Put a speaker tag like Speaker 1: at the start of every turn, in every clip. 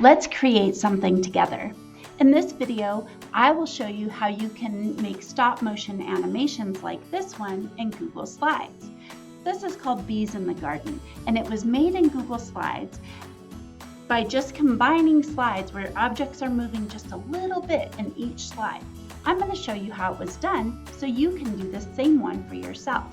Speaker 1: Let's create something together. In this video, I will show you how you can make stop motion animations like this one in Google Slides. This is called Bees in the Garden, and it was made in Google Slides by just combining slides where objects are moving just a little bit in each slide. I'm going to show you how it was done so you can do the same one for yourself.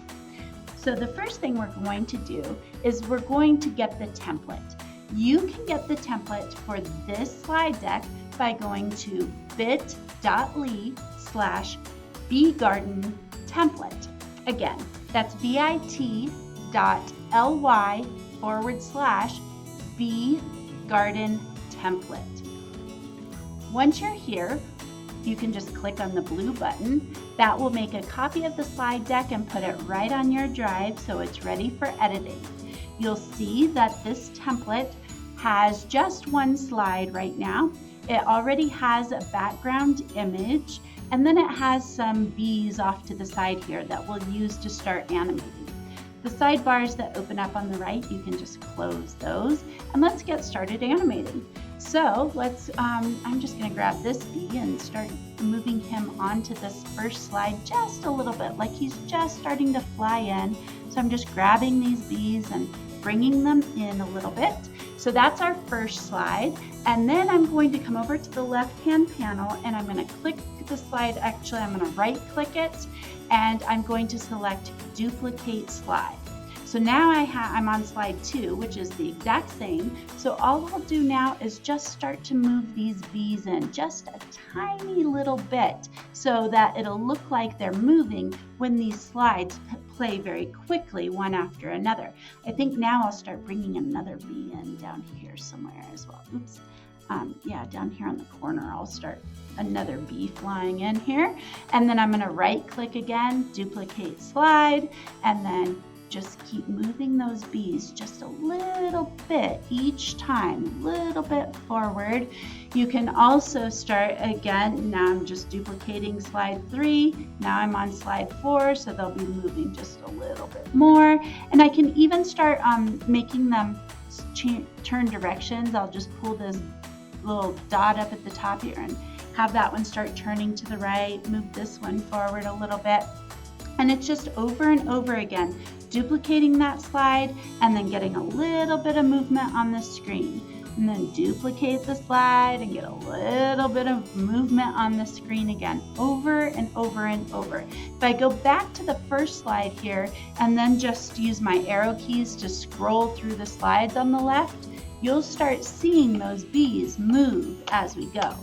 Speaker 1: So the first thing we're going to do is we're going to get the template. You can get the template for this slide deck by going to bit.ly/beegardentemplate. Again, that's bit.ly/beegardentemplate. Once you're here, you can just click on the blue button. That will make a copy of the slide deck and put it right on your drive so it's ready for editing. You'll see that this template has just one slide right now. It already has a background image, and then it has some bees off to the side here that we'll use to start animating. The sidebars that open up on the right, you can just close those, and let's get started animating. So I'm just gonna grab this bee and start moving him onto this first slide just a little bit, like he's just starting to fly in. So I'm just grabbing these bees and bringing them in a little bit. So that's our first slide. And then I'm going to come over to the left-hand panel and I'm gonna click the slide. Actually, I'm gonna right-click it and I'm going to select Duplicate Slide. So now I'm on slide 2, which is the exact same. So all I'll do now is just start to move these bees in just a tiny little bit so that it'll look like they're moving when these slides play very quickly one after another. I think now I'll start bringing another bee in down here somewhere as well. Oops. Yeah, down here on the corner, I'll start another bee flying in here. And then I'm gonna right click again, duplicate slide, and then just keep moving those bees just a little bit each time, a little bit forward. You can also start again. Now I'm just duplicating slide 3. Now I'm on slide 4, so they'll be moving just a little bit more. And I can even start making them turn directions. I'll just pull this little dot up at the top here and have that one start turning to the right, move this one forward a little bit. And it's just over and over again, duplicating that slide and then getting a little bit of movement on the screen. And then duplicate the slide and get a little bit of movement on the screen again, over and over and over. If I go back to the first slide here and then just use my arrow keys to scroll through the slides on the left, you'll start seeing those bees move as we go.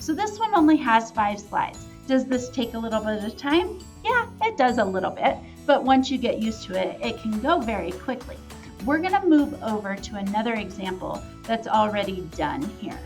Speaker 1: So this one only has 5 slides. Does this take a little bit of time? Yeah, it does a little bit, but once you get used to it, it can go very quickly. We're gonna move over to another example that's already done here.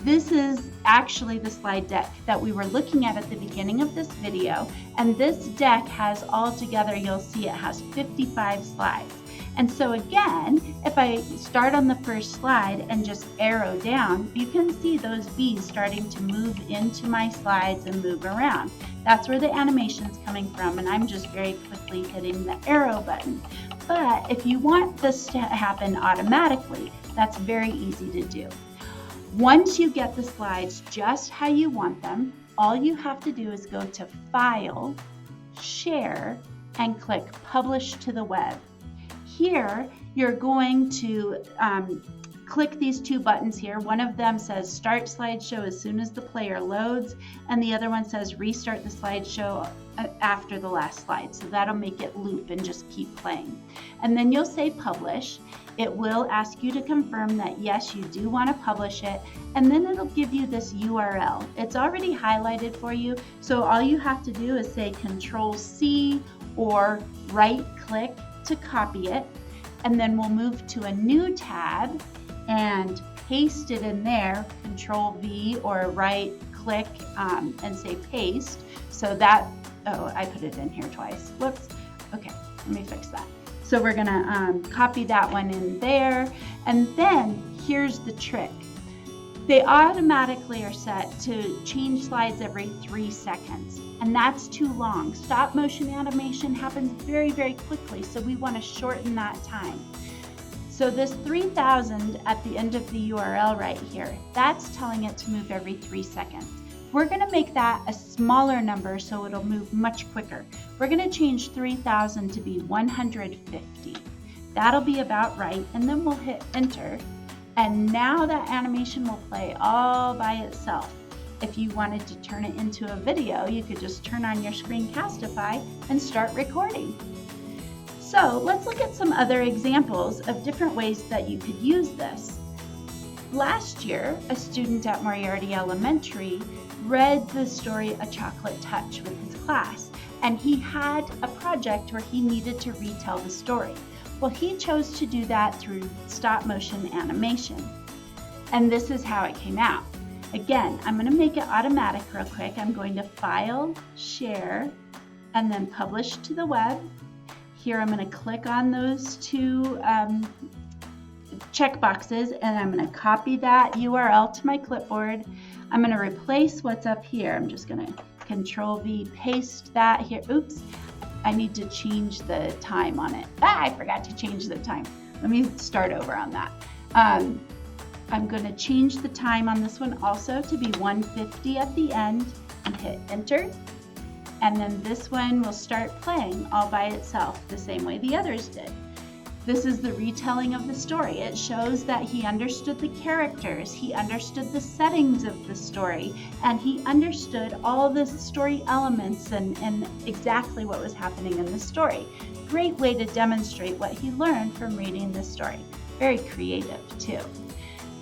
Speaker 1: This is actually the slide deck that we were looking at the beginning of this video, and this deck has altogether, you'll see it has 55 slides. And so again, if I start on the first slide and just arrow down, you can see those bees starting to move into my slides and move around. That's where the animation's coming from, and I'm just very quickly hitting the arrow button. But if you want this to happen automatically, that's very easy to do. Once you get the slides just how you want them, all you have to do is go to File, Share, and click Publish to the Web. Here, you're going to click these 2 buttons here. One of them says Start Slideshow as soon as the player loads, and the other one says Restart the slideshow after the last slide. So that'll make it loop and just keep playing. And then you'll say Publish. It will ask you to confirm that yes, you do want to publish it, and then it'll give you this URL. It's already highlighted for you, so all you have to do is say Control-C or right-click to copy it, and then we'll move to a new tab and paste it in there, Control-V or right-click and say Paste. So that, oh, I put it in here twice. Whoops. Okay, let me fix that. So we're gonna copy that one in there, and then here's the trick. They automatically are set to change slides every 3 seconds, and that's too long. Stop motion animation happens very, very quickly, so we want to shorten that time. So this 3000 at the end of the URL right here, that's telling it to move every 3 seconds. We're going to make that a smaller number so it'll move much quicker. We're going to change 3000 to be 150. That'll be about right, and then we'll hit enter. And now that animation will play all by itself. If you wanted to turn it into a video, you could just turn on your Screencastify and start recording. So let's look at some other examples of different ways that you could use this. Last year, a student at Moriarty Elementary read the story A Chocolate Touch with his class, and he had a project where he needed to retell the story. Well, he chose to do that through stop motion animation. And this is how it came out. Again, I'm going to make it automatic real quick. I'm going to File, Share, and then Publish to the Web. Here I'm going to click on those two check boxes, and I'm going to copy that URL to my clipboard. I'm going to replace what's up here. I'm just going to Control V, paste that here. Oops, I need to change the time on it. I forgot to change the time. Let me start over on that. I'm going to change the time on this one also to be 150 at the end and hit enter. And then this one will start playing all by itself the same way the others did. This is the retelling of the story. It shows that he understood the characters, he understood the settings of the story, and he understood all the story elements and exactly what was happening in the story. Great way to demonstrate what he learned from reading this story. Very creative too.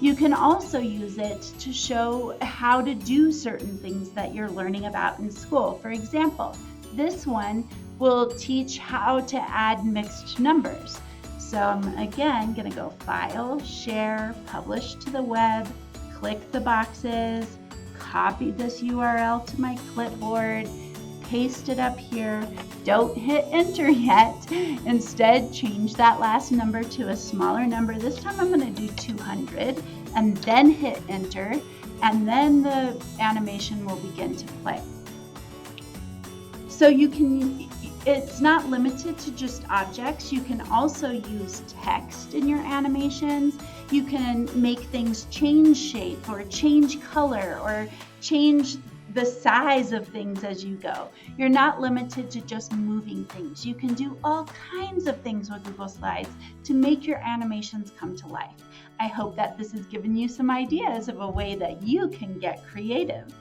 Speaker 1: You can also use it to show how to do certain things that you're learning about in school. For example, this one will teach how to add mixed numbers. So I'm again going to go File, Share, Publish to the Web, click the boxes, copy this URL to my clipboard, paste it up here. Don't hit enter yet. Instead, change that last number to a smaller number. This time I'm going to do 200 and then hit enter, and then the animation will begin to play. So you can, it's not limited to just objects. You can also use text in your animations. You can make things change shape or change color or change the size of things as you go. You're not limited to just moving things. You can do all kinds of things with Google Slides to make your animations come to life. I hope that this has given you some ideas of a way that you can get creative.